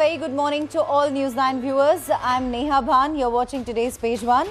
very good morning to all News9 viewers. I'm Neha Bhan. You're watching today's Page 1.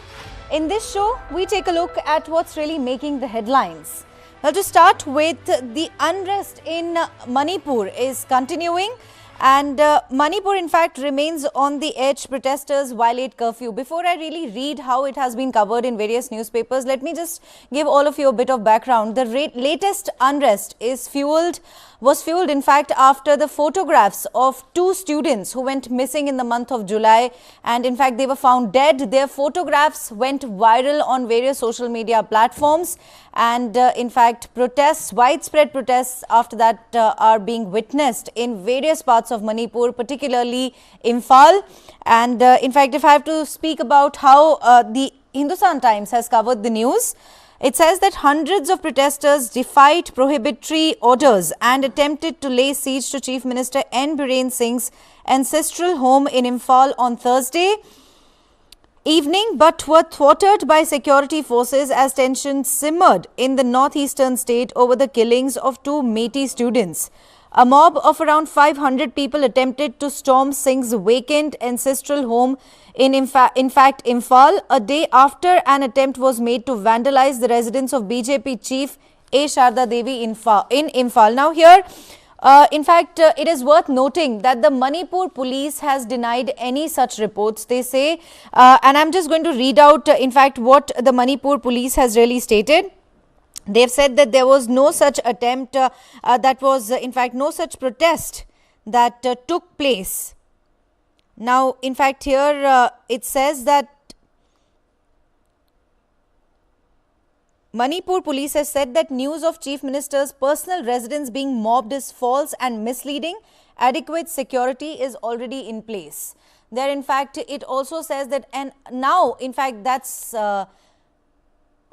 In this show, we take a look at what's really making the headlines. Now, to start with, the unrest in Manipur is continuing. And Manipur, in fact, remains on the edge. Protesters violate curfew. Before I really read how it has been covered in various newspapers, let me just give all of you a bit of background. The latest unrest was fueled, in fact, after the photographs of two students who went missing in the month of July. And in fact, they were found dead. Their photographs went viral on various social media platforms. And in fact, widespread protests after that are being witnessed in various parts of Manipur, particularly Imphal. And in fact, if I have to speak about how the Hindustan Times has covered the news, it says that hundreds of protesters defied prohibitory orders and attempted to lay siege to Chief Minister N. Biren Singh's ancestral home in Imphal on Thursday evening, but were thwarted by security forces as tension simmered in the northeastern state over the killings of two Meitei students. A mob of around 500 people attempted to storm Singh's vacant ancestral home in fact, Imphal, a day after an attempt was made to vandalize the residence of BJP chief A. Sharda Devi in Imphal. Now here, in fact, it is worth noting that the Manipur police has denied any such reports. They say, and I'm just going to read out, in fact, what the Manipur police has really stated. They've said that there was no such attempt, in fact, no such protest that took place. Now, in fact, here it says that Manipur police has said that news of Chief Minister's personal residence being mobbed is false and misleading. Adequate security is already in place. There, in fact, it also says that, and now, in fact, that's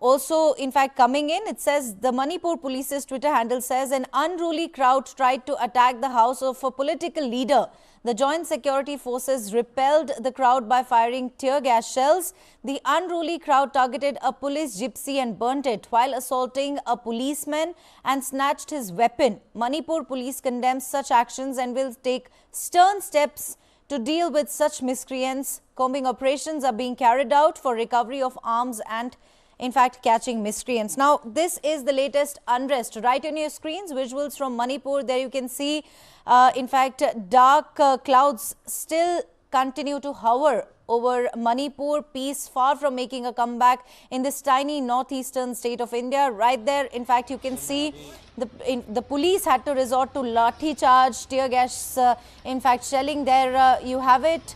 also, in fact, coming in, it says the Manipur police's Twitter handle says an unruly crowd tried to attack the house of a political leader. The joint security forces repelled the crowd by firing tear gas shells. The unruly crowd targeted a police gypsy and burnt it while assaulting a policeman and snatched his weapon. Manipur police condemns such actions and will take stern steps to deal with such miscreants. Combing operations are being carried out for recovery of arms and in fact, catching miscreants. Now, this is the latest unrest. Right on your screens, visuals from Manipur. There you can see, in fact, dark clouds still continue to hover over Manipur. Peace far from making a comeback in this tiny northeastern state of India. Right there, in fact, you can see the police had to resort to lathi charge, tear gas, in fact, shelling. There you have it.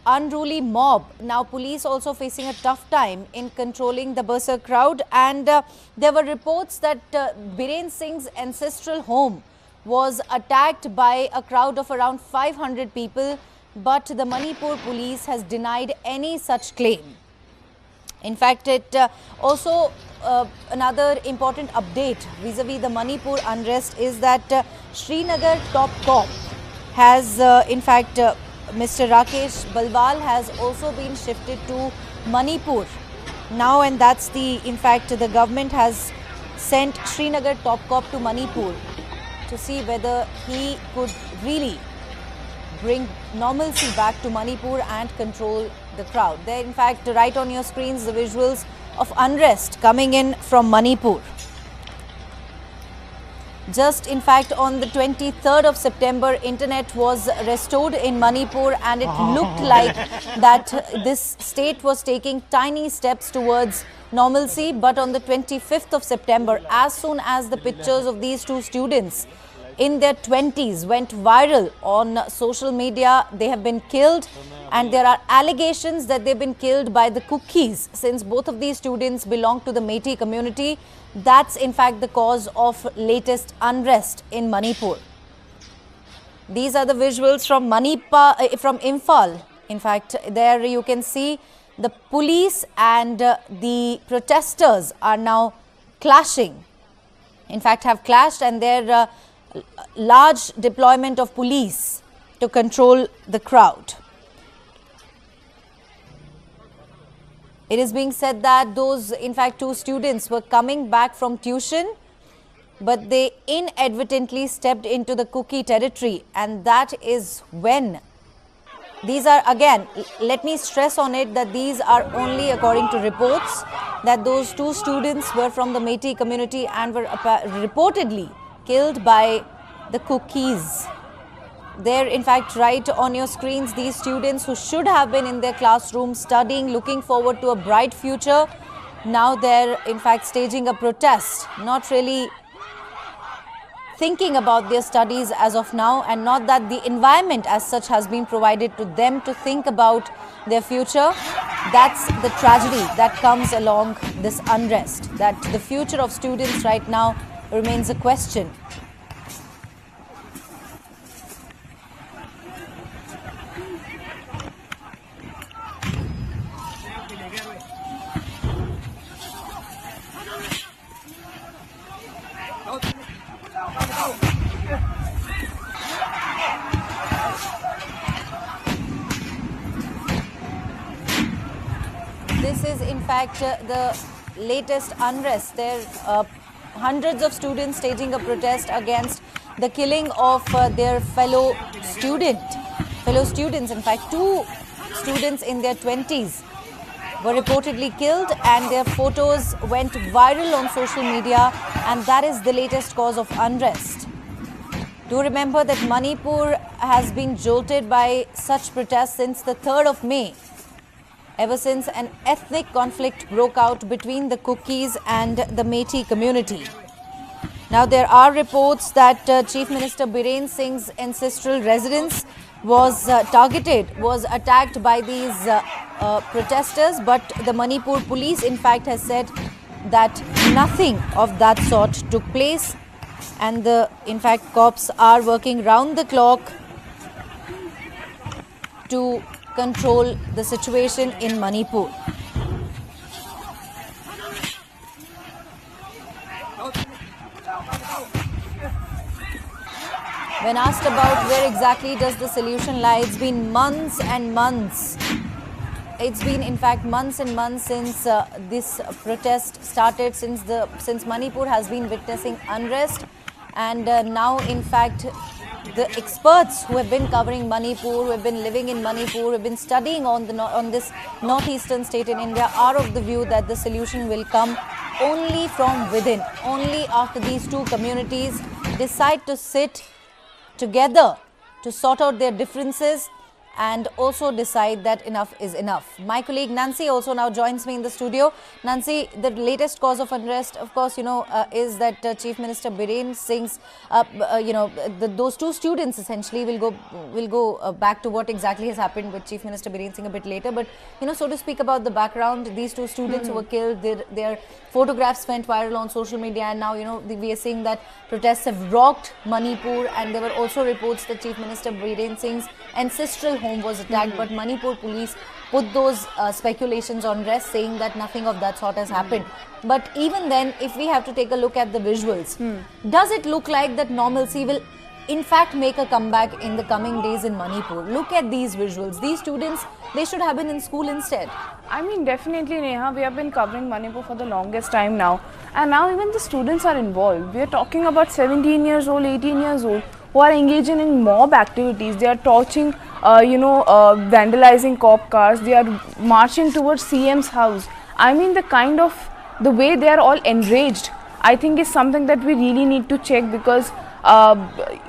Unruly mob. Now, police also facing a tough time in controlling the berserk crowd. And there were reports that Biren Singh's ancestral home was attacked by a crowd of around 500 people. But the Manipur police has denied any such claim. In fact, it also another important update vis-a-vis the Manipur unrest is that Srinagar top cop has in fact Mr. Rakesh Balwal has also been shifted to Manipur now, and that's in fact, the government has sent Srinagar top cop to Manipur to see whether he could really bring normalcy back to Manipur and control the crowd. There, in fact, right on your screens, the visuals of unrest coming in from Manipur. Just, in fact, on the 23rd of September, internet was restored in Manipur and it looked like that this state was taking tiny steps towards normalcy. But on the 25th of September, as soon as the pictures of these two students in their 20s went viral on social media, they have been killed. And there are allegations that they've been killed by the cookies, since both of these students belong to the Meitei community. That's in fact the cause of latest unrest in Manipur. These are the visuals from Imphal. In fact, there you can see the police and the protesters are now clashing. In fact, have clashed, and there large deployment of police to control the crowd. It is being said that those, in fact, two students were coming back from tuition but they inadvertently stepped into the cookie territory, and that is when these are, again, let me stress on it that these are only according to reports, that those 2 students were from the Meitei community and were reportedly killed by the cookies. There, in fact, right on your screens, these students who should have been in their classrooms studying, looking forward to a bright future, now they're in fact staging a protest, not really thinking about their studies as of now, and not that the environment as such has been provided to them to think about their future. That's the tragedy that comes along this unrest, that the future of students right now remains a question. This is in fact the latest unrest. There are hundreds of students staging a protest against the killing of their fellow students. In fact, 2 students in their 20s were reportedly killed, and their photos went viral on social media, and that is the latest cause of unrest. Do remember that Manipur has been jolted by such protests since the 3rd of May. Ever since an ethnic conflict broke out between the Kukis and the Meitei community. Now, there are reports that Chief Minister Biren Singh's ancestral residence was attacked by these protesters, but the Manipur police, in fact, has said that nothing of that sort took place, and in fact, cops are working round the clock to control the situation in Manipur. When asked about where exactly does the solution lie, it's been months and months. It's been, in fact, months and months since this protest started, since Manipur has been witnessing unrest, and now, in fact, the experts who have been covering Manipur, who have been living in Manipur, who have been studying on this northeastern state in India, are of the view that the solution will come only from within, only after these 2 communities decide to sit together to sort out their differences and also decide that enough is enough. My colleague Nancy also now joins me in the studio. Nancy, the latest cause of unrest, of course, is that Chief Minister Biren Singh's, those 2 students essentially will go back to what exactly has happened with Chief Minister Biren Singh a bit later. But, so to speak about the background, these 2 students who were killed, their photographs went viral on social media, and now, we are seeing that protests have rocked Manipur, and there were also reports that Chief Minister Biren Singh's ancestral home was attacked, but Manipur police put those speculations on rest, saying that nothing of that sort has happened. But even then, if we have to take a look at the visuals, does it look like that normalcy will in fact make a comeback in the coming days in Manipur? Look at these visuals. These students, they should have been in school instead. I mean, definitely, Neha, we have been covering Manipur for the longest time now, and now even the students are involved. We are talking about 17 years old, 18 years old, who are engaging in mob activities. They are torching, vandalizing cop cars. They are marching towards CM's house. I mean, the way they are all enraged, I think is something that we really need to check, because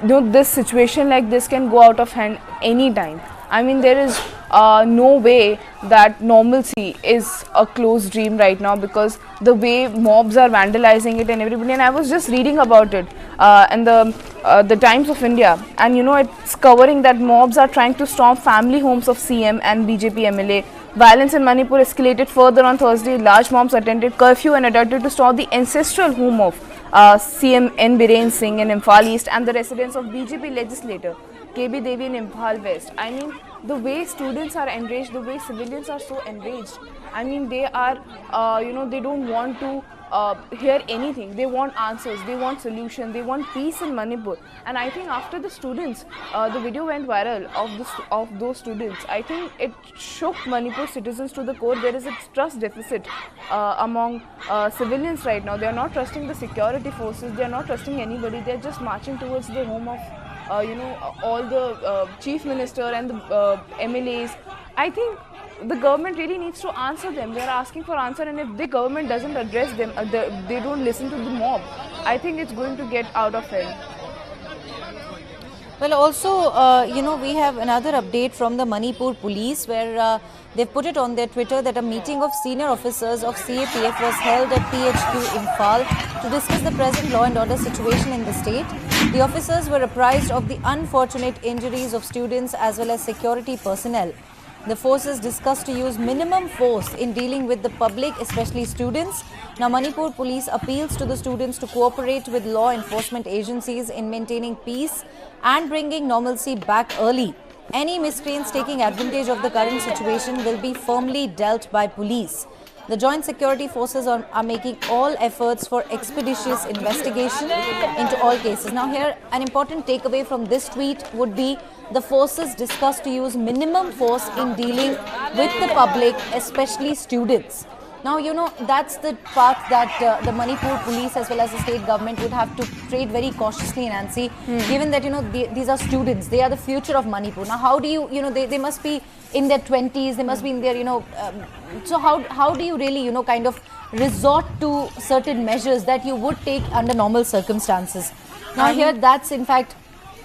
this situation like this can go out of hand anytime. I mean, there is no way that normalcy is a close dream right now, because the way mobs are vandalizing it and everybody. And I was just reading about it in the Times of India, and it's covering that mobs are trying to storm family homes of CM and BJP MLA. Violence in Manipur escalated further on Thursday. Large mobs attempted curfew and attempted to storm the ancestral home of CM N. Biren Singh in Imphal East and the residence of BJP legislator KB Devi in Imphal West. I mean, the way students are enraged, the way civilians are so enraged. I mean, they are, they don't want to hear anything. They want answers, they want solution, they want peace in Manipur. And I think after the students, the video went viral of those students, I think it shook Manipur citizens to the core. There is a trust deficit among civilians right now. They are not trusting the security forces. They are not trusting anybody. They are just marching towards the home of, all the chief minister and the MLAs. I think the government really needs to answer them. They are asking for answer, and if the government doesn't address them, they don't listen to the mob, I think it's going to get out of hand. Well, also, we have another update from the Manipur police where they've put it on their Twitter that a meeting of senior officers of CAPF was held at PHQ Imphal to discuss the present law and order situation in the state. The officers were apprised of the unfortunate injuries of students as well as security personnel. The forces discussed to use minimum force in dealing with the public, especially students. Now, Manipur police appeals to the students to cooperate with law enforcement agencies in maintaining peace and bringing normalcy back early. Any miscreants taking advantage of the current situation will be firmly dealt by police. The joint security forces are making all efforts for expeditious investigation into all cases. Now here, an important takeaway from this tweet would be the forces discussed to use minimum force in dealing with the public, especially students. Now, that's the path that the Manipur police as well as the state government would have to tread very cautiously, Nancy, given that, these are students. They are the future of Manipur. Now, how do you, they must be in their 20s, they must be in their, so how do you really, kind of resort to certain measures that you would take under normal circumstances? Now, here, that's in fact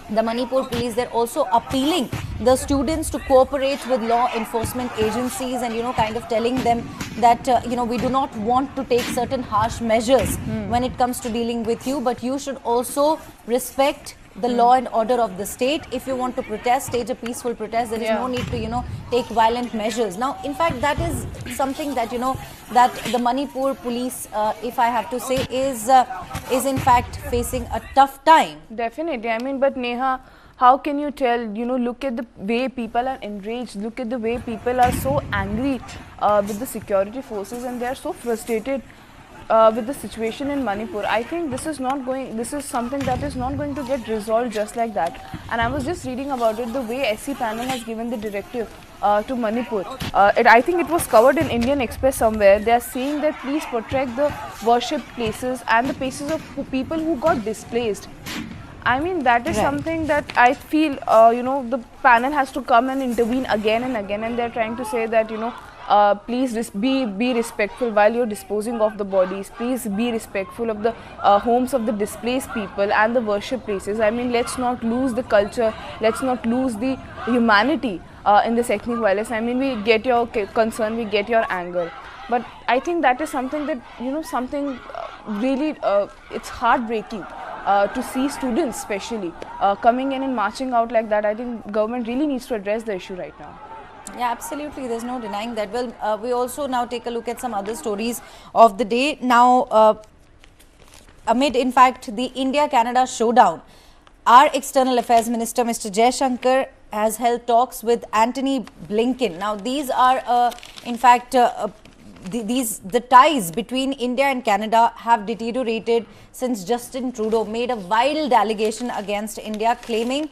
the Manipur police, they're also appealing the students to cooperate with law enforcement agencies and, kind of telling them that, we do not want to take certain harsh measures when it comes to dealing with you, but you should also respect the law and order of the state. If you want to protest, stage a peaceful protest. There is no need to, take violent measures. Now, in fact, that is something that, that the Manipur police, if I have to say, is in fact facing a tough time. Definitely. I mean, but Neha, how can you tell, look at the way people are enraged, look at the way people are so angry with the security forces, and they are so frustrated with the situation in Manipur. I think this is something that is not going to get resolved just like that. And I was just reading about it, the way SC panel has given the directive to Manipur. I think it was covered in Indian Express somewhere. They are saying that please protect the worship places and the places of people who got displaced. I mean, that is something that I feel, the panel has to come and intervene again and again, and they're trying to say that, please be respectful while you're disposing of the bodies. Please be respectful of the homes of the displaced people and the worship places. I mean, let's not lose the culture. Let's not lose the humanity in this ethnic violence. I mean, we get your concern, we get your anger. But I think that is something that, something really, it's heartbreaking to see students especially coming in and marching out like that. I think government really needs to address the issue right now. Yeah, absolutely. There's no denying that. Well, we also now take a look at some other stories of the day. Now, amid, in fact, the India-Canada showdown, our External Affairs Minister, Mr. Jaishankar, has held talks with Anthony Blinken. Now, these are, in fact, the ties between India and Canada have deteriorated since Justin Trudeau made a wild allegation against India, claiming,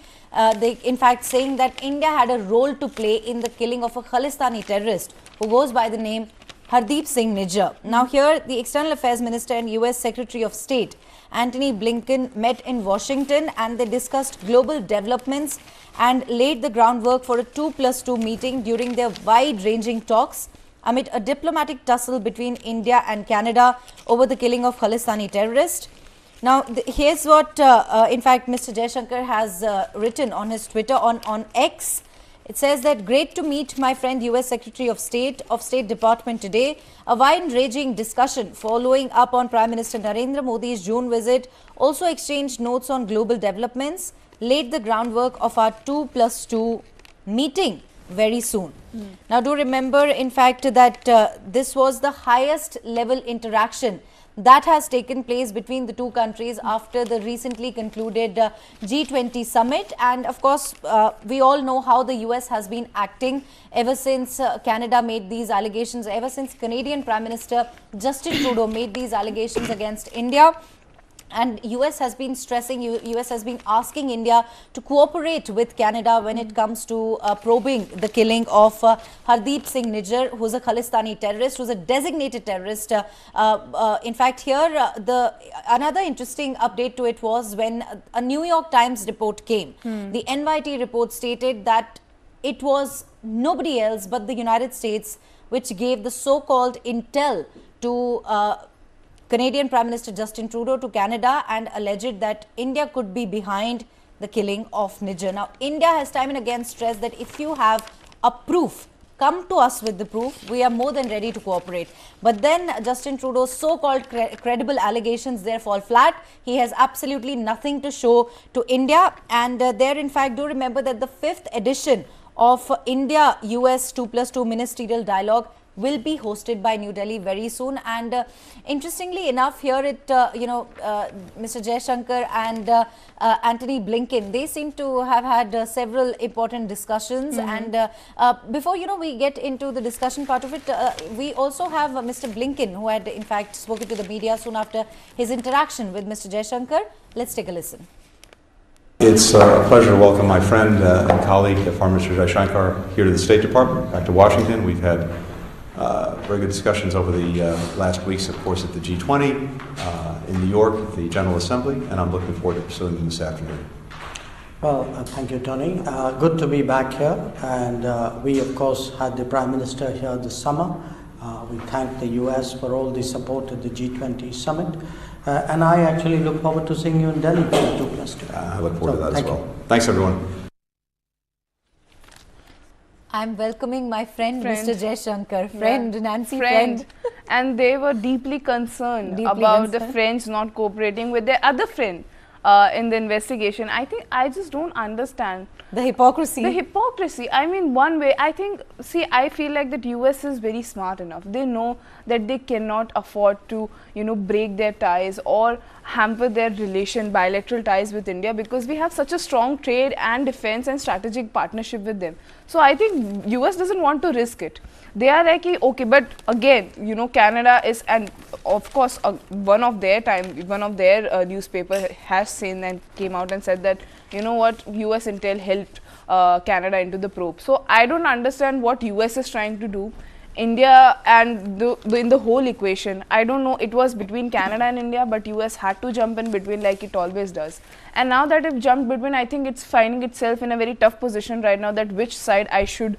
in fact, saying that India had a role to play in the killing of a Khalistani terrorist who goes by the name Hardeep Singh Nijjar. Now, here, the External Affairs Minister and US Secretary of State Anthony Blinken met in Washington, and they discussed global developments and laid the groundwork for a 2+2 meeting during their wide-ranging talks amid a diplomatic tussle between India and Canada over the killing of Khalistani terrorists. Now, here's what, in fact, Mr. Jaishankar has written on his Twitter on X. It says that, great to meet my friend US Secretary of State Department today. A wide-ranging discussion following up on Prime Minister Narendra Modi's June visit, also exchanged notes on global developments, laid the groundwork of our 2+2 meeting very soon. Now, do remember, in fact, that this was the highest level interaction that has taken place between the two countries after the recently concluded G20 summit. And of course, we all know how the US has been acting ever since Canada made these allegations, ever since Canadian Prime Minister Justin Trudeau made these allegations against India. And US has been stressing, US has been asking India to cooperate with Canada when it comes to probing the killing of Hardeep Singh Nijjar, who's a Khalistani terrorist, who's a designated terrorist. In fact, here another interesting update to it was when a New York Times report came. The NYT report stated that it was nobody else but the United States which gave the so-called intel to Canadian Prime Minister Justin Trudeau to Canada and alleged that India could be behind the killing of Nijjar. Now, India has time and again stressed that if you have a proof, come to us with the proof, we are more than ready to cooperate. But then Justin Trudeau's so-called credible allegations there fall flat. He has absolutely nothing to show to India. And there, in fact, do remember that the 5th edition of India-US 2+2 ministerial dialogue will be hosted by New Delhi very soon. And interestingly enough, here Mr. Jaishankar and Anthony Blinken, they seem to have had several important discussions. And before we get into the discussion part of it, we also have Mr. Blinken, who had in fact spoken to the media soon after his interaction with Mr. Jaishankar. Let's take a listen. It's a pleasure to welcome my friend and colleague, Foreign Minister Jaishankar, here to the State Department, back to Washington. We've had very good discussions over the last weeks, of course, at the G20 in New York, at the General Assembly, and I'm looking forward to pursuing them this afternoon. Well, thank you, Tony. Good to be back here, and we, of course, had the Prime Minister here this summer. We thank the US for all the support at the G20 summit, and I actually look forward to seeing you in Delhi for the 2+2. I look forward to that as well. Thanks, everyone. I'm welcoming my friend. Mr. Jaishankar, Nancy, friend. And they were deeply concerned about the French not cooperating with their other friend in the investigation. I just don't understand the hypocrisy. I mean, one way, I feel like that US is very smart enough. They know that they cannot afford to, break their ties or hamper their bilateral ties with India, because we have such a strong trade and defense and strategic partnership with them. So I think US doesn't want to risk it. They are like, okay, but again, Canada is, and of course, one of their newspaper has seen and came out and said that, US intel helped Canada into the probe. So I don't understand what US is trying to do. India and in the whole equation, I don't know, it was between Canada and India, but US had to jump in between like it always does. And now that it jumped between, I think it's finding itself in a very tough position right now, that which side I should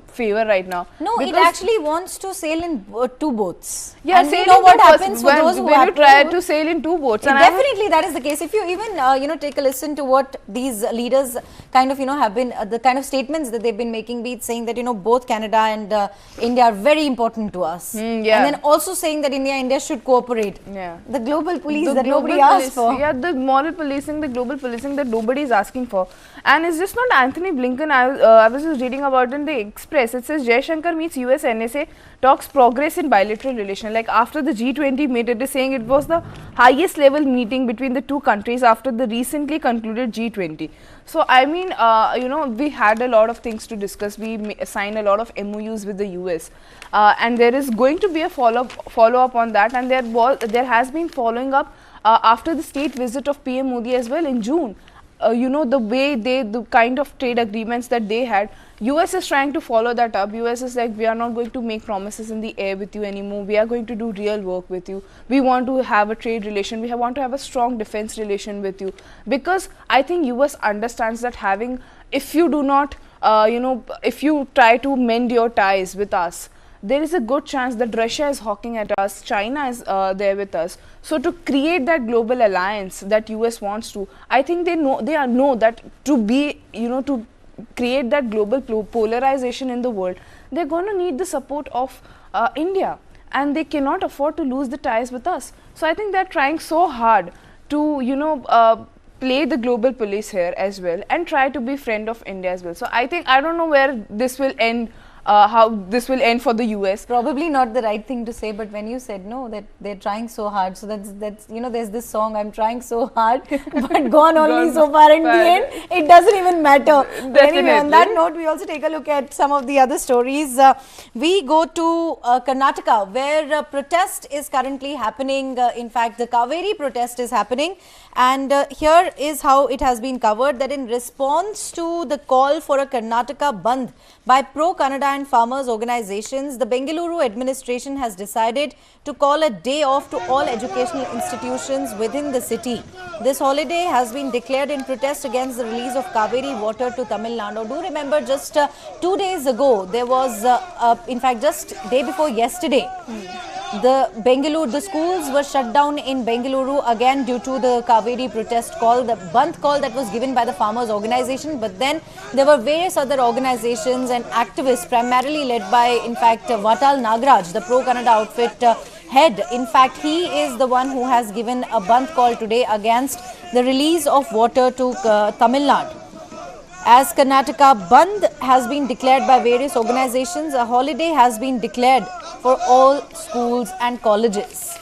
favor right now. No, it actually wants to sail in two boats. Yeah, and we know what happens for those who when you try to sail in two boats. And definitely that is the case. If you even take a listen to what these leaders kind of have been the kind of statements that they've been making, be it saying that both Canada and India are very important to us, and then also saying that India should cooperate. The global police that nobody asked for. Yeah, the moral policing, the global policing that nobody is asking for. And it's just not Anthony Blinken. I was just reading about in the Express. It says Jaishankar meets US NSA, talks progress in bilateral relations. Like after the G20 meet, it is saying it was the highest level meeting between the two countries after the recently concluded G20. So I mean, we had a lot of things to discuss. We signed a lot of MOUs with the US, and there is going to be a follow up on that. And there has been following up after the state visit of PM Modi as well in June. The way the kind of trade agreements that they had, US is trying to follow that up. US is like, we are not going to make promises in the air with you anymore. We are going to do real work with you. We want to have a trade relation. We want to have a strong defense relation with you. Because I think US understands that if you do not, if you try to mend your ties with us, there is a good chance that Russia is hawking at us, China is there with us. So to create that global alliance that US wants to, I think they know that to create that global polarization in the world, they're going to need the support of India, and they cannot afford to lose the ties with us. So I think they're trying so hard to play the global police here as well and try to be friend of India as well. So I don't know where this will end how this will end for the US. Probably not the right thing to say, but when you said no, that they're trying so hard, so that's you know, there's this song, I'm trying so hard, but gone only so far. In the end, it doesn't even matter. Anyway, on that note, we also take a look at some of the other stories. We go to Karnataka, where protest is currently happening. In fact, the Kaveri protest is happening, and here is how it has been covered, that in response to the call for a Karnataka Bandh by pro-Kannada and farmers organizations, the Bengaluru administration has decided to call a day off to all educational institutions within the city. This holiday has been declared in protest against the release of Kaveri water to Tamil Nadu. Do remember, just 2 days ago, there was, in fact, just day before yesterday, the schools were shut down in Bengaluru again due to the Kaveri protest call, the Bandh call that was given by the farmers organization. But then there were various other organizations and activists, primarily led by, in fact, Vatal Nagaraj, the pro-Kannada outfit head. In fact, he is the one who has given a Bandh call today against the release of water to Tamil Nadu. As Karnataka Bandh has been declared by various organizations, a holiday has been declared for all schools and colleges.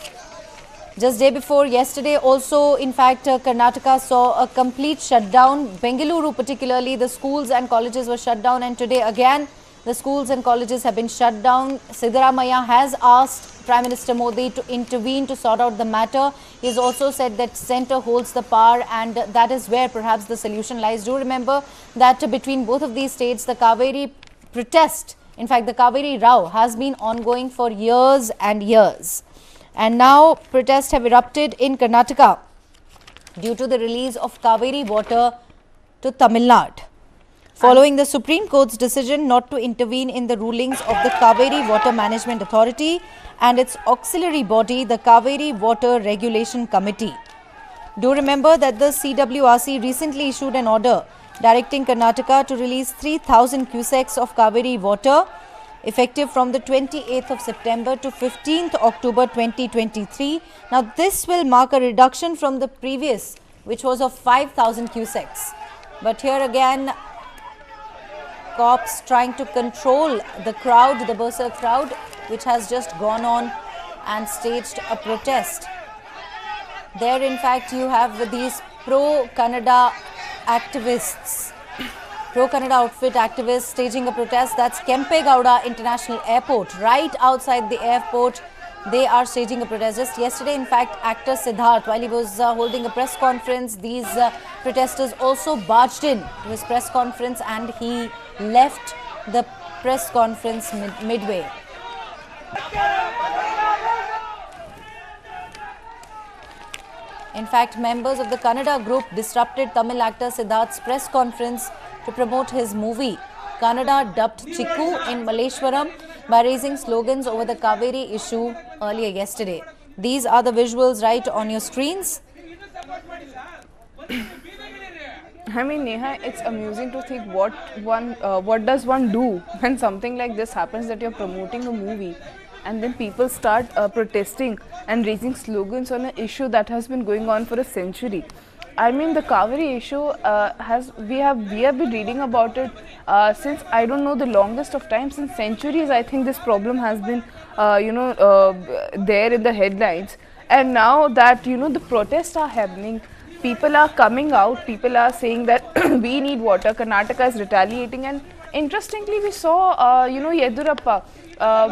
Just day before yesterday also, in fact, Karnataka saw a complete shutdown. Bengaluru particularly, the schools and colleges were shut down, and today again the schools and colleges have been shut down. Siddaramaiah has asked Prime Minister Modi to intervene to sort out the matter. He has also said that centre holds the power, and that is where perhaps the solution lies. Do remember that between both of these states, the Kaveri protest, in fact the Kaveri row, has been ongoing for years and years. And now protests have erupted in Karnataka due to the release of Kaveri water to Tamil Nadu, following the Supreme Court's decision not to intervene in the rulings of the Kaveri Water Management Authority and its auxiliary body, the Kaveri Water Regulation Committee. Do remember that the CWRC recently issued an order directing Karnataka to release 3,000 cusecs of Kaveri water, effective from the 28th of September to 15th October 2023. Now, this will mark a reduction from the previous, which was of 5,000 cusecs. But here again, cops trying to control the crowd, the berserk crowd, which has just gone on and staged a protest. There, in fact, you have these pro-Kannada activists, pro-Kannada outfit activists staging a protest. That's Kempegowda International Airport. Right outside the airport, they are staging a protest. Just yesterday, in fact, actor Siddharth, while he was holding a press conference, these protesters also barged in to his press conference, and he left the press conference midway. In fact, members of the Kannada group disrupted Tamil actor Siddharth's press conference to promote his movie. Kannada dubbed Chikku in Malleshwaram by raising slogans over the Kaveri issue earlier yesterday. These are the visuals right on your screens. I mean, Neha, it's amusing to think what does one do when something like this happens, that you're promoting a movie and then people start protesting and raising slogans on an issue that has been going on for a century. I mean, the Kaveri issue we have been reading about it since, I don't know, the longest of time, since centuries. I think this problem has been there in the headlines, and now that the protests are happening, people are coming out, people are saying that we need water, Karnataka is retaliating. And interestingly, we saw Yedurappa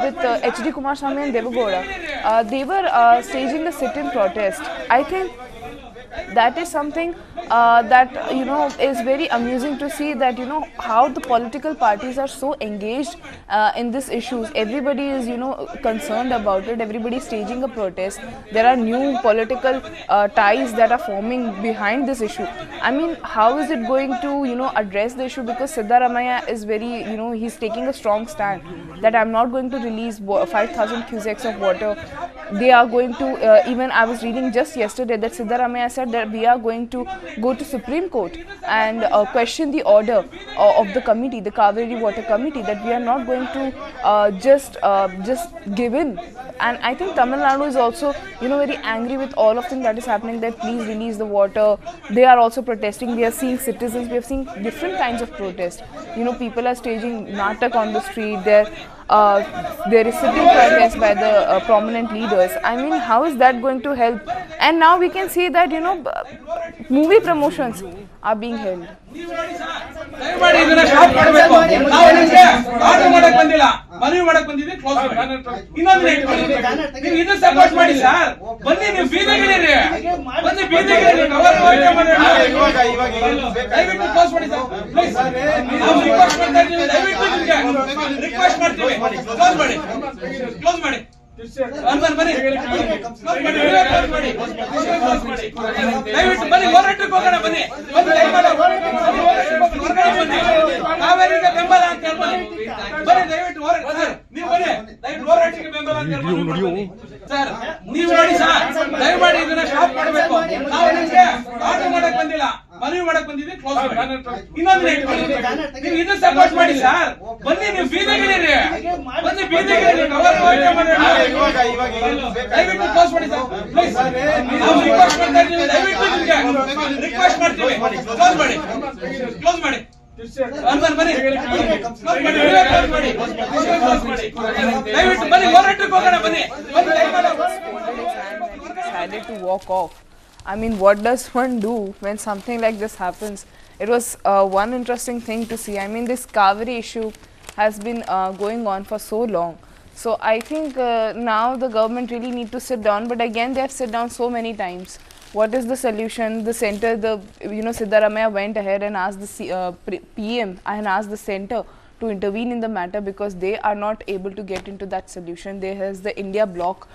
with H.D. Kumaraswamy and Devagowda, they were staging a sit-in protest. I think that is something that is very amusing to see, that how the political parties are so engaged in these issues. Everybody is concerned about it, everybody is staging a protest. There are new political ties that are forming behind this issue. I mean, how is it going to address the issue? Because Siddaramaiah is very he's taking a strong stand that I'm not going to release 5,000 cusecs of water. They are going to even I was reading just yesterday that Siddaramaiah said that we are going to go to Supreme Court and question the order of the committee, the Kaveri Water Committee, that we are not going to just give in. And I think Tamil Nadu is also, very angry with all of things that is happening there. Please release the water. They are also protesting. We are seeing citizens. We have seen different kinds of protest. People are staging natak on the street. There is sitting protest by the prominent leaders. I mean, how is that going to help? And now we can see that, movie promotions are being held. ಮನವಿ ಮಾಡಕ್ ಬಂದಿದೆ close ಮಾಡಿ ಇನ್ನೊಂದು rate ಮಾಡಿ ನೀವು ಇದು support ಮಾಡಿ sir ಬನ್ನಿ ನೀವು ಬೀದಿಗಿಳಿರಿ ಬನ್ನಿ ಬೀದಿಗಿಳಿರಿ ಕವರ್ ದಯವಿಟ್ಟು ಕ್ಲೋಸ್ ಮಾಡಿ ಸರ್ ಪ್ಲೀಸ್ ನಾವು ರಿಕ್ವೆಸ್ಟ್ ಮಾಡ್ತಾ ಇದ್ದೀವಿ ದಯವಿಟ್ಟು ನಿಮಗೆ ರಿಕ್ವೆಸ್ಟ್ ಮಾಡ್ತೀವಿ ಕ್ಲೋಸ್ ಮಾಡಿ ಕ್ಲೋಸ್ ಮಾಡಿ ಬನ್ನಿ ದಯವಿಟ್ಟು ಬನ್ನಿ ಹೋರಾಟಕ್ಕೆ ಹೋಗೋಣ ಬನ್ನಿ ಕಾವೇರಿಗೆ ಬೆಂಬಲ ಅಂತ ಹೇಳ್ಬನ್ನಿ ಬನ್ನಿ ದಯವಿಟ್ಟು ನೀವು ಬನ್ನಿ ದಯವಿಟ್ಟು ಹೋರಾಟಕ್ಕೆ ಬೆಂಬಲ ಅಂತ ಹೇಳ್ಬನ್ನಿ ಸರ್ ನೀವು ನೋಡಿ ಸರ್ ದಯಮಾಡಿ ಇದನ್ನ ಸ್ಟಾಪ್ ಮಾಡಬೇಕು ನಾವು ನಿಮ್ಗೆ ಆರ್ಡರ್ ಮಾಡಕ್ ಬಂದಿಲ್ಲ ಮನವಿ ಮಾಡಕ್ ಬಂದಿದ್ದೀವಿ ಕ್ಲೋಸ್ ಮಾಡಿ ಇನ್ನೊಂದು ರೇಟ್ ಮಾಡಿ ನೀವು ಇದು ಸಪೋರ್ಟ್ ಮಾಡಿ ಸರ್ ಬನ್ನಿ ನೀವು ಬೀದಿಗಿಳಿರಿ ಬನ್ನಿ ಬೀದಿಗಿಳಿರಿ ಕವರ್ ದಯವಿಟ್ಟು ಕ್ಲೋಸ್ ಮಾಡಿ ಸರ್ ಪ್ಲೀಸ್ ನಾವು ರಿಕ್ವೆಸ್ಟ್ ಮಾಡ್ತಾ ಇದ್ದೀವಿ ದಯವಿಟ್ಟು ನಿಮಗೆ ರಿಕ್ವೆಸ್ಟ್ ಮಾಡ್ತೀವಿ ಕ್ಲೋಸ್ ಮಾಡಿ ಕ್ಲೋಸ್ ಮಾಡಿ ದಯವಿಟ್ಟು ಬನ್ನಿ ಹೋರಾಟಕ್ಕೆ ಹೋಗೋಣ ಬನ್ನಿ Decided to walk off. I mean, what does one do when something like this happens? It was one interesting thing to see. I mean, this Kaveri issue has been going on for so long. So I think now the government really need to sit down. But again, they have sit down so many times. What is the solution? The center, Siddaramaiah went ahead and asked the PM and asked the center to intervene in the matter because they are not able to get into that solution. There is the India bloc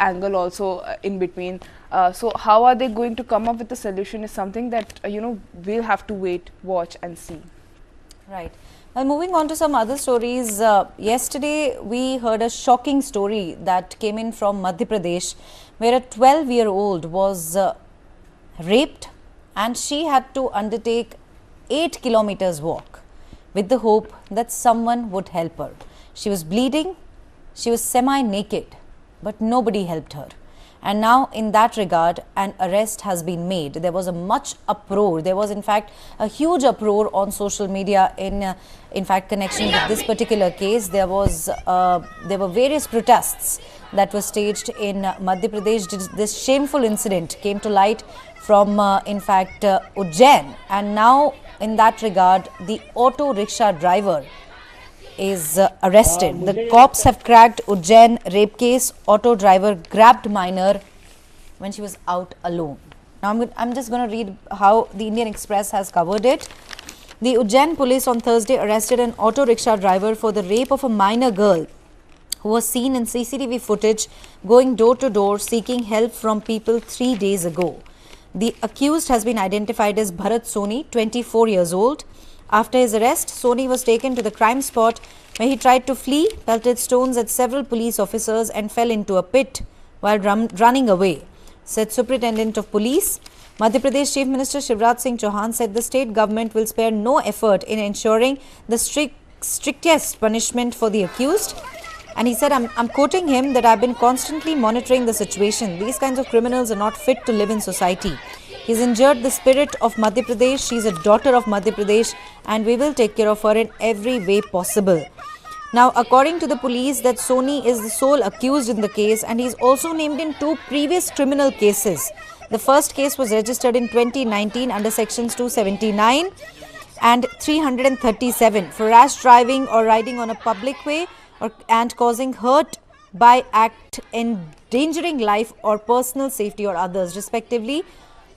angle also in between. So how are they going to come up with a solution is something that, we'll have to wait, watch and see. Right. Well, moving on to some other stories, yesterday we heard a shocking story that came in from Madhya Pradesh where a 12-year-old was raped and she had to undertake 8 kilometers walk with the hope that someone would help her. She was bleeding, she was semi-naked, but nobody helped her. And now in that regard, an arrest has been made. There was a much uproar. There was in fact a huge uproar on social media in fact connection with this particular case. There were various protests that were staged in Madhya Pradesh. This shameful incident came to light from in fact Ujjain, and now in that regard the auto rickshaw driver is arrested. The cops have cracked Ujjain rape case. Auto driver grabbed minor when she was out alone. Now I'm just going to read how the Indian Express has covered it. The Ujjain police on Thursday arrested an auto rickshaw driver for the rape of a minor girl who was seen in CCTV footage going door to door seeking help from people 3 days ago. The accused has been identified as Bharat Soni, 24 years old. After his arrest, Soni was taken to the crime spot where he tried to flee, pelted stones at several police officers and fell into a pit while running away, said Superintendent of Police. Madhya Pradesh Chief Minister Shivraj Singh Chauhan said the state government will spare no effort in ensuring the strictest punishment for the accused. And he said, I'm quoting him, that I've been constantly monitoring the situation. These kinds of criminals are not fit to live in society. He's injured the spirit of Madhya Pradesh. She's a daughter of Madhya Pradesh and we will take care of her in every way possible. Now, according to the police, that Soni is the sole accused in the case and he's also named in 2 previous criminal cases. The first case was registered in 2019 under sections 279 and 337 for rash driving or riding on a public way and causing hurt by act endangering life or personal safety or others, respectively,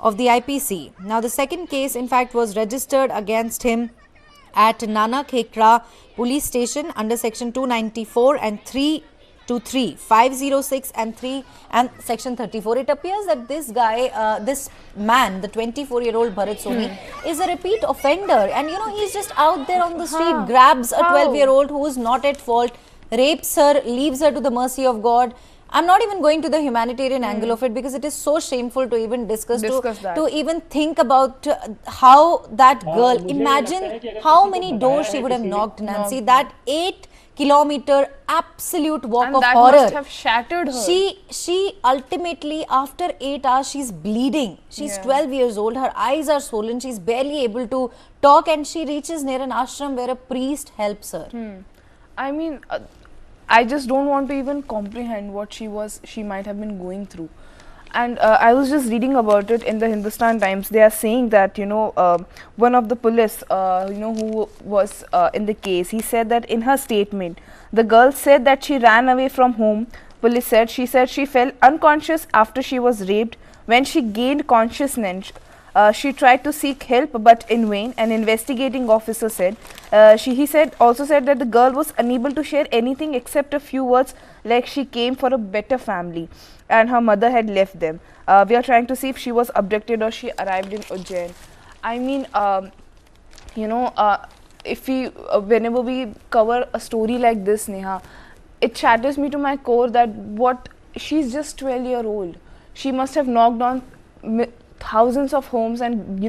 of the IPC. Now, the second case, in fact, was registered against him at Nana Khekra police station under section 294 and 323, 506 and 3 and section 34. It appears that this guy, this man, the 24-year-old Bharat Soni, is a repeat offender. And, he's just out there on the street, grabs a 12-year-old who is not at fault, rapes her, leaves her to the mercy of God. I'm not even going to the humanitarian angle of it because it is so shameful to even discuss that. to even think about how that girl, imagine how many doors she would have knocked, Nancy, that 8-kilometer absolute walk and of that horror must have shattered her. She ultimately, after 8 hours, she's bleeding. She's 12 years old. Her eyes are swollen. She's barely able to talk, and she reaches near an ashram where a priest helps her. I mean, I just don't want to even comprehend what she might have been going through. And I was just reading about it in the Hindustan Times. They are saying that, one of the police, who was in the case, he said that in her statement, the girl said that she ran away from home. Police said she fell unconscious after she was raped. When she gained consciousness, she tried to seek help but in vain. An investigating officer said, also said that the girl was unable to share anything except a few words like she came for a better family and her mother had left them. We are trying to see if she was abducted or she arrived in Ujjain. I mean, if we, whenever we cover a story like this, Neha, it shatters me to my core that she's just 12-year-old. She must have knocked on thousands of homes and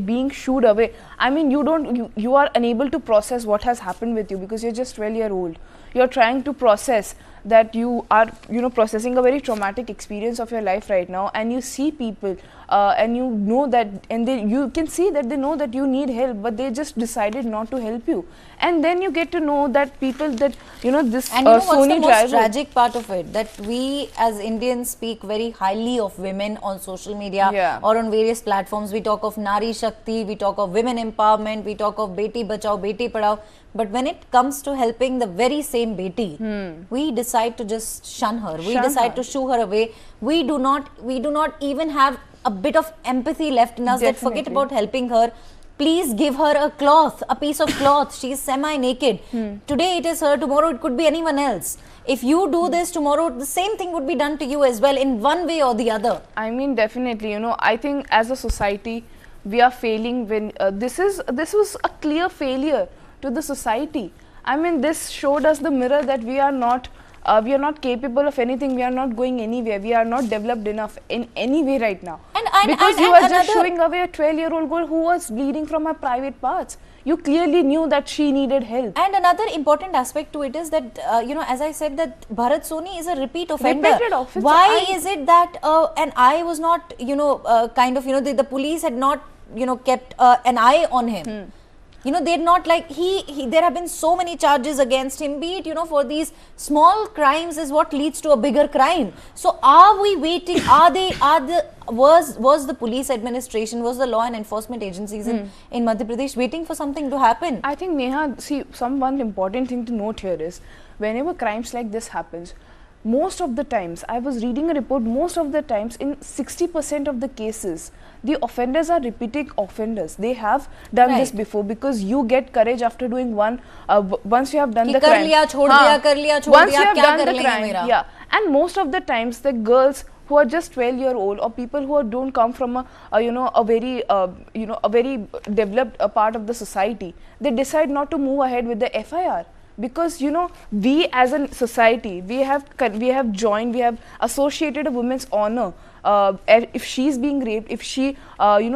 being shooed away. I mean, you are unable to process what has happened with you because you're just 12-year-old. You're trying to process that you are processing a very traumatic experience of your life right now, and you see people and you know that, and you can see that they know that you need help, but they just decided not to help you. And then you get to know that people that this and what's Sony the most driver, tragic part of it, that we as Indians speak very highly of women on social media or on various platforms. We talk of Nari Shakti, we talk of women empowerment, we talk of Beti Bachao, Beti Padhao, but when it comes to helping the very same Beti, we decide to just shun her. We decide to shoo her away. We do not even have a bit of empathy left in us. That forget about helping her. Please give her a cloth, a piece of cloth. She is semi-naked. Today it is her, tomorrow it could be anyone else. If you do this, tomorrow the same thing would be done to you as well in one way or the other. I mean, definitely, I think as a society, we are failing when this was a clear failure to the society. I mean, this showed us the mirror that we are not capable of anything. We are not going anywhere. We are not developed enough in any way right now. Because you are just showing away a 12-year-old girl who was bleeding from her private parts. You clearly knew that she needed help. And another important aspect to it is that, as I said, that Bharat Soni is a repeat offender. Repeated offender. Why is it that an eye was not, the police had not, kept an eye on him? They're not like there have been so many charges against him, be it, for these small crimes is what leads to a bigger crime. So are we waiting? Was the police administration, was the law and enforcement agencies in Madhya Pradesh waiting for something to happen? I think, Neha, see, one important thing to note here is, whenever crimes like this happens, most of the times, I was reading a report, most of the times in 60% of the cases, the offenders are repeating offenders. They have done this before, because you get courage after doing one, once you have done the crime. Once you have done the crime, and most of the times the girls who are just 12-year-old or people who don't come from a very developed part of the society, they decide not to move ahead with the FIR. Because we as a society, we have joined, we have associated a woman's honor. If she's being raped, if she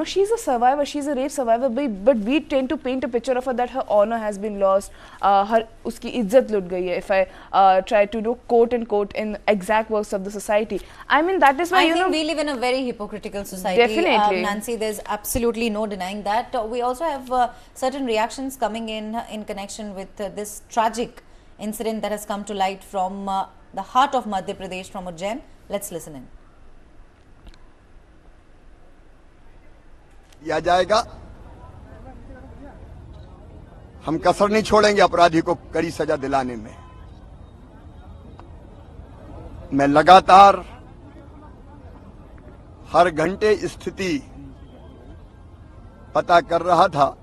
she's a survivor, she's a rape survivor, but we tend to paint a picture of her that her honor has been lost, her uski izzat lut gayi hai, if I try to do quote unquote in exact words of the society. I mean, that is why I think we live in a very hypocritical society. Definitely. Nancy, there's absolutely no denying that. We also have certain reactions coming in connection with this tragic incident that has come to light from the heart of Madhya Pradesh, from Ujjain. Let's listen in. किया जाएगा। हम कसर नहीं छोड़ेंगे अपराधी को कड़ी सजा दिलाने में। मैं लगातार हर घंटे स्थिति पता कर रहा था।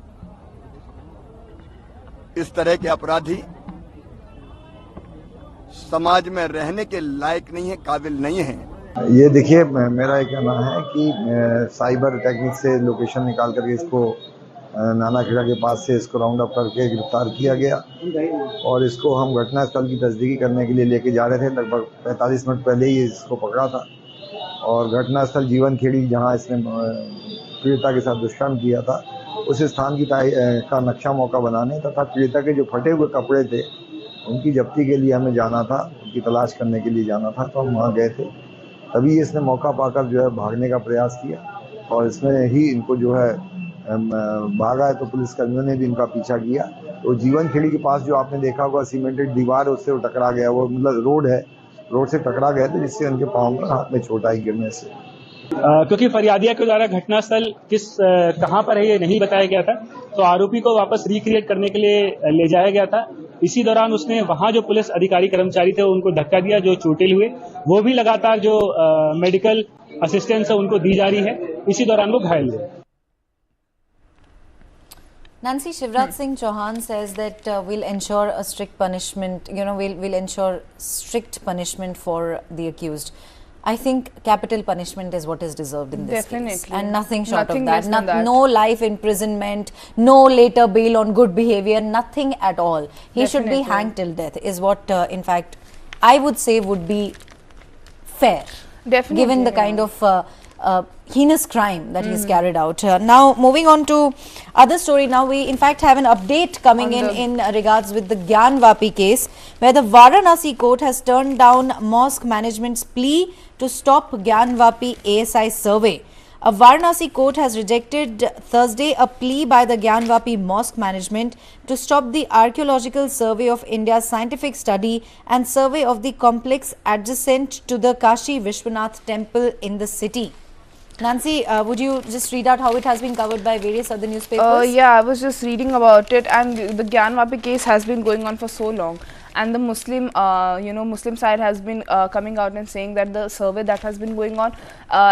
इस तरह के अपराधी समाज में रहने के लायक नहीं है, काबिल नहीं है। ये देखिए, मेरा एक कहना है कि साइबर टेक्निक से लोकेशन निकाल करके इसको नानाखेड़ा के पास से इसको राउंड अप करके गिरफ्तार किया गया और इसको हम घटनास्थल की तस्दीकी करने के लिए लेके जा रहे थे। लगभग 45 मिनट पहले ही इसको पकड़ा था और घटनास्थल जीवन खेड़ी जहाँ इसने पीड़िता के साथ दुष्कर्म किया था उस स्थान की का नक्शा मौका बनाने तथा पीड़िता के जो फटे हुए कपड़े थे उनकी जब्ती के लिए हमें जाना था, उनकी तलाश करने के लिए जाना था। तो हम वहाँ गए थे, तभी इसने मौका पाकर जो है भागने का प्रयास किया और इसमें ही इनको जो है भागा है तो पुलिसकर्मियों ने भी इनका पीछा किया। तो जीवन खेड़ी के पास जो आपने देखा होगा सीमेंटेड दीवार, उससे वो टकरा गया, वो मतलब रोड है, रोड से टकरा गया था जिससे उनके पाँव में हाथ में चोट आई गिरने से। क्योंकि फरियादिया के द्वारा घटनास्थल कहाँ पर है ये नहीं बताया गया था, तो आरोपी को वापस रिक्रिएट करने के लिए ले जाया गया था। इसी दौरान उसने वहाँ जो पुलिस अधिकारी कर्मचारी थे उनको धक्का दिया, जो चोटिल हुए। वो भी लगातार जो मेडिकल असिस्टेंस है उनको दी जा रही है, इसी दौरान वो घायल हुए। Nancy, Shivraj Singh Chauhan says that we'll ensure a strict punishment, we'll ensure strict punishment for the accused. I think capital punishment is what is deserved in this case. And nothing short of that. No life imprisonment, no later bail on good behavior, nothing at all. He should be hanged till death is what, in fact, I would say would be fair. Definitely. Given the kind of heinous crime that he's carried out. Now, moving on to other story. Now, we in fact have an update coming in regards with the Gyanvapi case, where the Varanasi court has turned down mosque management's plea to stop Gyanvapi ASI survey. A Varanasi court has rejected Thursday a plea by the Gyanvapi mosque management to stop the archaeological survey of India's scientific study and survey of the complex adjacent to the Kashi Vishwanath temple in the city. Nancy, would you just read out how it has been covered by various other newspapers? Yeah, I was just reading about it, and the Gyanvapi case has been going on for so long. And the Muslim, Muslim side has been coming out and saying that the survey that has been going on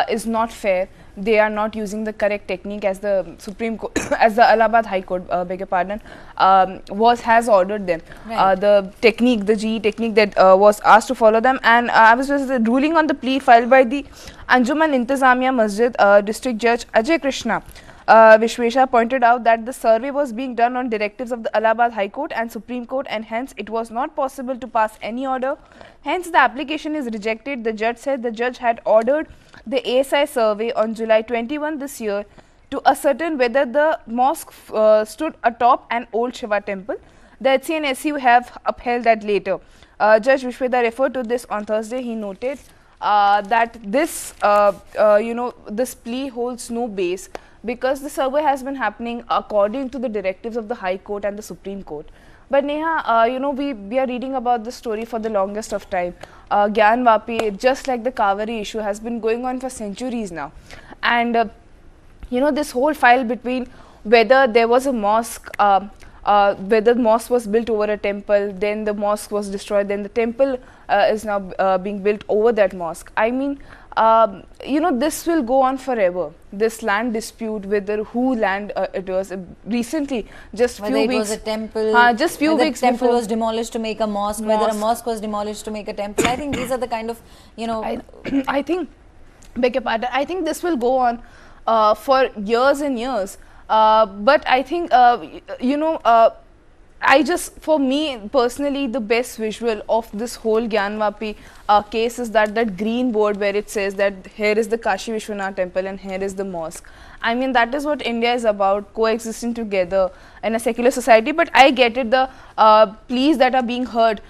is not fair. They are not using the correct technique as the Supreme Court, as the Allahabad High Court, beg your pardon, has ordered them. Right. The technique, the GE technique that was asked to follow them. And I was just ruling on the plea filed by the Anjuman Intizamiya Masjid District Judge Ajay Krishna Vishwesha pointed out that the survey was being done on directives of the Allahabad High Court and Supreme Court, and hence it was not possible to pass any order. Hence the application is rejected. The judge said the judge had ordered the ASI survey on July 21 this year to ascertain whether the mosque stood atop an old Shiva temple. The HCNSU have upheld that later. Judge Vishweda referred to this on Thursday. He noted that this, this plea holds no base, because the survey has been happening according to the directives of the High Court and the Supreme Court. But Neha, we are reading about this story for the longest of time. Gyanvapi, just like the Kaveri issue, has been going on for centuries now. And, this whole file between whether there was a mosque, whether the mosque was built over a temple, then the mosque was destroyed, then the temple is now being built over that mosque. I mean, this will go on forever. This land dispute, whether who land it was. Recently, just whether few it weeks, was a temple, just few whether weeks the temple before, was demolished to make a mosque, whether a mosque was demolished to make a temple. I think these are the kind of, I think, beg your pardon, I think this will go on for years and years. But I think, for me personally, the best visual of this whole Gyanvapi case is that green board where it says that here is the Kashi Vishwanath temple and here is the mosque. I mean, that is what India is about, coexisting together in a secular society. But I get it, the pleas that are being heard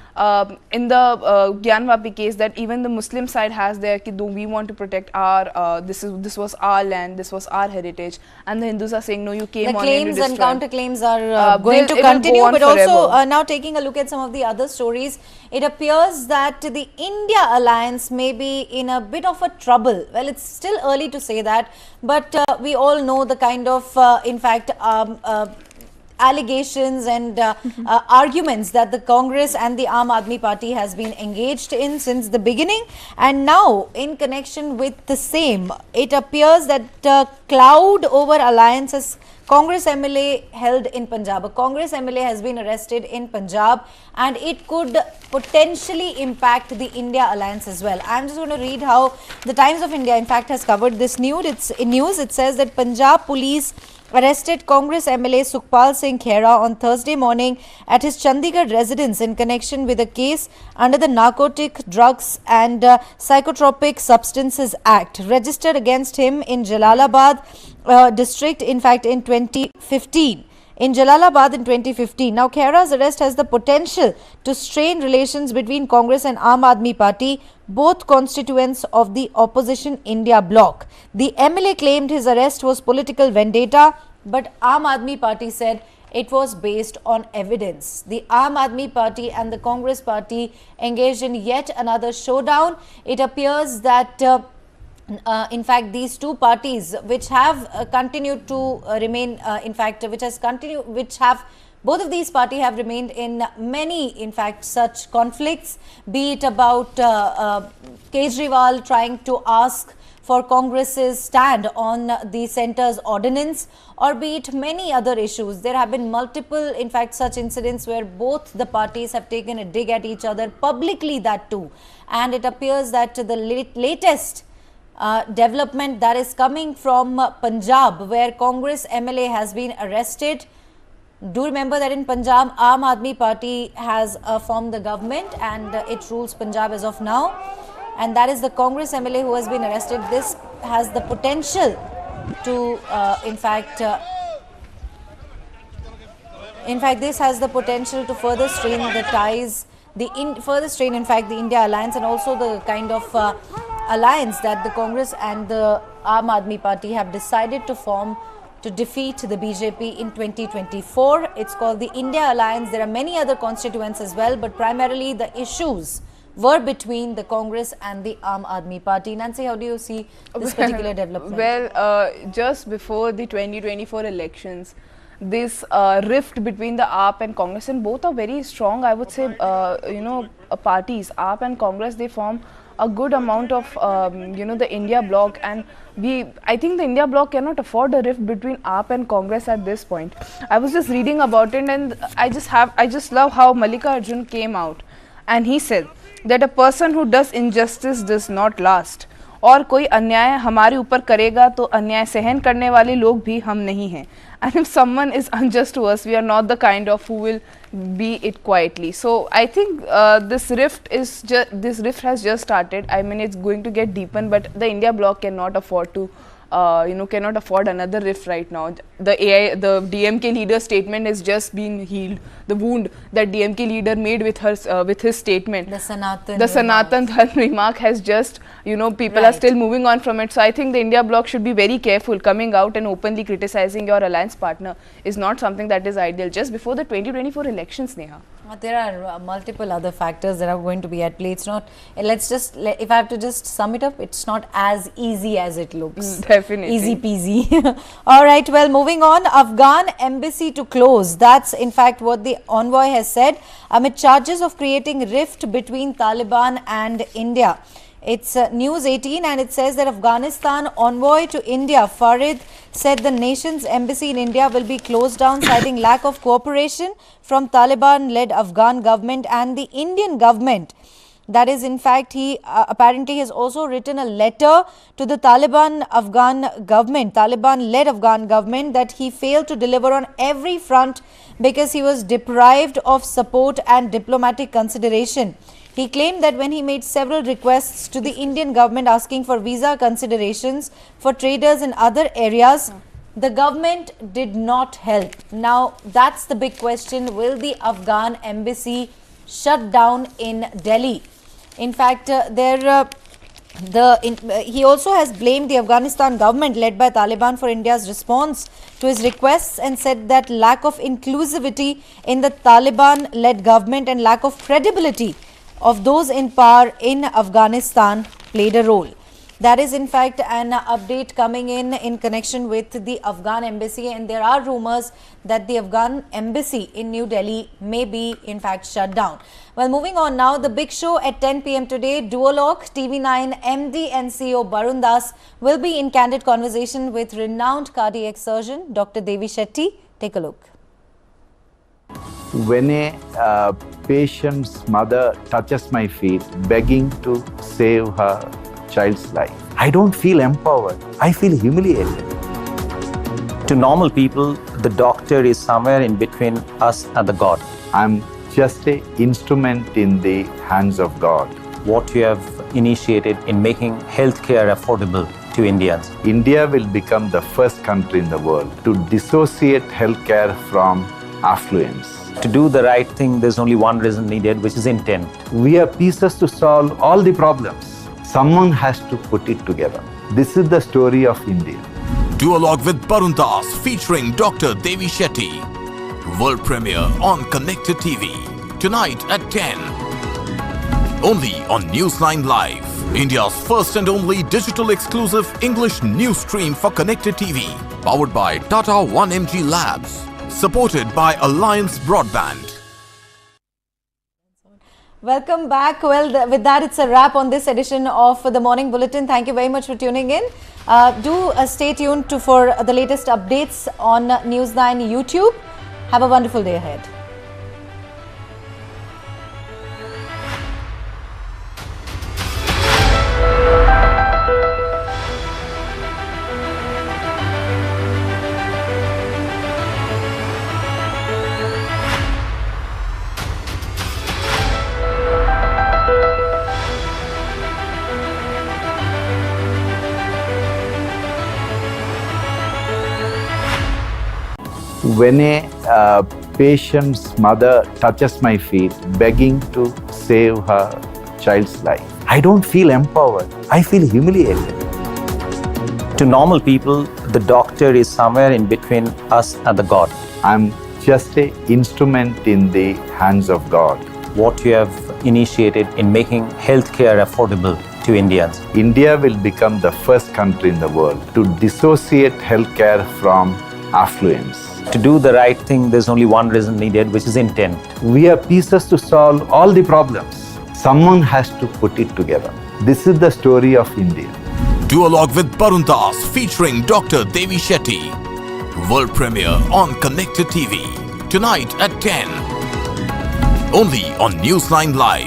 in the Gyanvapi case, that even the Muslim side has there, we want to protect our, this was our land, this was our heritage, and the Hindus are saying, no, you came on in to destroy. The claims and counterclaims are going to continue, but also now taking a look at some of the other stories, it appears that the India alliance may be in a bit of a trouble. Well, it's still early to say that, but we all know the kind of, in fact, allegations and arguments that the Congress and the Aam Aadmi Party has been engaged in since the beginning. And now, in connection with the same, it appears that cloud over alliances, Congress MLA held in Punjab. A Congress MLA has been arrested in Punjab, and it could potentially impact the India alliance as well. I'm just going to read how the Times of India, in fact, has covered this news. It says that Punjab police arrested Congress MLA Sukhpal Singh Khera on Thursday morning at his Chandigarh residence in connection with a case under the Narcotic Drugs and Psychotropic Substances Act registered against him in Jalalabad district, in fact, in 2015. Now, Khera's arrest has the potential to strain relations between Congress and Aam Aadmi Party, both constituents of the opposition India bloc. The MLA claimed his arrest was political vendetta, but Aam Aadmi Party said it was based on evidence. The Aam Aadmi Party and the Congress Party engaged in yet another showdown. It appears that in fact, these two parties, which have continued to remain, both of these parties have remained in many, in fact, such conflicts, be it about Kejriwal trying to ask for Congress's stand on the centre's ordinance, or be it many other issues. There have been multiple, in fact, such incidents where both the parties have taken a dig at each other publicly, that too. And it appears that the latest development that is coming from Punjab, where Congress MLA has been arrested. Do remember that in Punjab, Aam Aadmi Party has formed the government and it rules Punjab as of now. And that is the Congress MLA who has been arrested. This has the potential to, this has the potential to further strain the ties, the India alliance, and also the kind of alliance that the Congress and the Aam Aadmi Party have decided to form to defeat the BJP in 2024. It's called the India Alliance. There are many other constituents as well, but primarily the issues were between the Congress and the Aam Aadmi Party. Nancy, how do you see this particular development? Well, just before the 2024 elections, this rift between the AAP and Congress, and both are very strong, I would say, parties. AAP and Congress, they form a good amount of the India bloc, and I think the India bloc cannot afford a rift between AAP and Congress at this point. I was just reading about it, and I just love how Mallikarjun came out and he said that a person who does injustice does not last, और कोई अन्याय हमारे ऊपर करेगा तो अन्याय सहन करने वाले लोग भी हम नहीं हैं. And if someone is unjust to us, we are not the kind of who will be it quietly. So I think this rift has just started. I mean, it's going to get deepened, but the India bloc cannot afford to cannot afford another rift right now. The DMK leader's statement has just been healed. The wound that DMK leader made with his statement, the Sanatan Dharma remark has just, people are still moving on from it. So I think the India bloc should be very careful. Coming out and openly criticizing your alliance partner is not something that is ideal just before the 2024 elections, Neha. There are multiple other factors that are going to be at play. It's not, if I have to just sum it up, it's not as easy as it looks. Definitely. Easy peasy. All right, well, moving on. Afghan embassy to close. That's in fact what the envoy has said amid charges of creating rift between Taliban and India. It's News 18, and it says that Afghanistan envoy to India, Farid, said the nation's embassy in India will be closed down, citing lack of cooperation from Taliban-led Afghan government and the Indian government. That is, in fact, he apparently has also written a letter to the Taliban-led Afghan government that he failed to deliver on every front because he was deprived of support and diplomatic consideration. He claimed that when he made several requests to the Indian government asking for visa considerations for traders in other areas, the government did not help. Now, that's the big question. Will the Afghan embassy shut down in Delhi? In fact, he also has blamed the Afghanistan government led by Taliban for India's response to his requests and said that lack of inclusivity in the Taliban-led government and lack of credibility of those in power in Afghanistan played a role. That is, in fact, an update coming in connection with the Afghan embassy, and there are rumors that the Afghan embassy in New Delhi may be, in fact, shut down. Well, moving on now, the big show at 10 p.m. today, Duologue TV9 MD and CEO Barun Das will be in candid conversation with renowned cardiac surgeon Dr. Devi Shetty. Take a look. When a patient's mother touches my feet, begging to save her child's life, I don't feel empowered. I feel humiliated. To normal people, the doctor is somewhere in between us and the God. I'm just an instrument in the hands of God. What you have initiated in making healthcare affordable to Indians. India will become the first country in the world to dissociate healthcare from affluence. To do the right thing, there's only one reason needed, which is intent. We are pieces to solve all the problems. Someone has to put it together. This is the story of India. Duologue with Barun Das featuring Dr. Devi Shetty. World premiere on Connected TV. Tonight at 10. Only on News9 Live. India's first and only digital exclusive English news stream for Connected TV. Powered by Tata 1MG Labs. Supported by Alliance Broadband. Welcome back. Well, with that, it's a wrap on this edition of the Morning Bulletin. Thank you very much for tuning in. Do stay tuned for the latest updates on News9 YouTube. Have a wonderful day ahead. When a patient's mother touches my feet, begging to save her child's life, I don't feel empowered. I feel humiliated. To normal people, the doctor is somewhere in between us and the God. I'm just an instrument in the hands of God. What you have initiated in making healthcare affordable to Indians. India will become the first country in the world to dissociate healthcare from affluence. To do the right thing, there's only one reason needed, which is intent. We are pieces to solve all the problems. Someone has to put it together. This is the story of India. Duologue with Barun Das featuring Dr. Devi Shetty. World premiere on Connected TV. Tonight at 10. Only on News9 Live.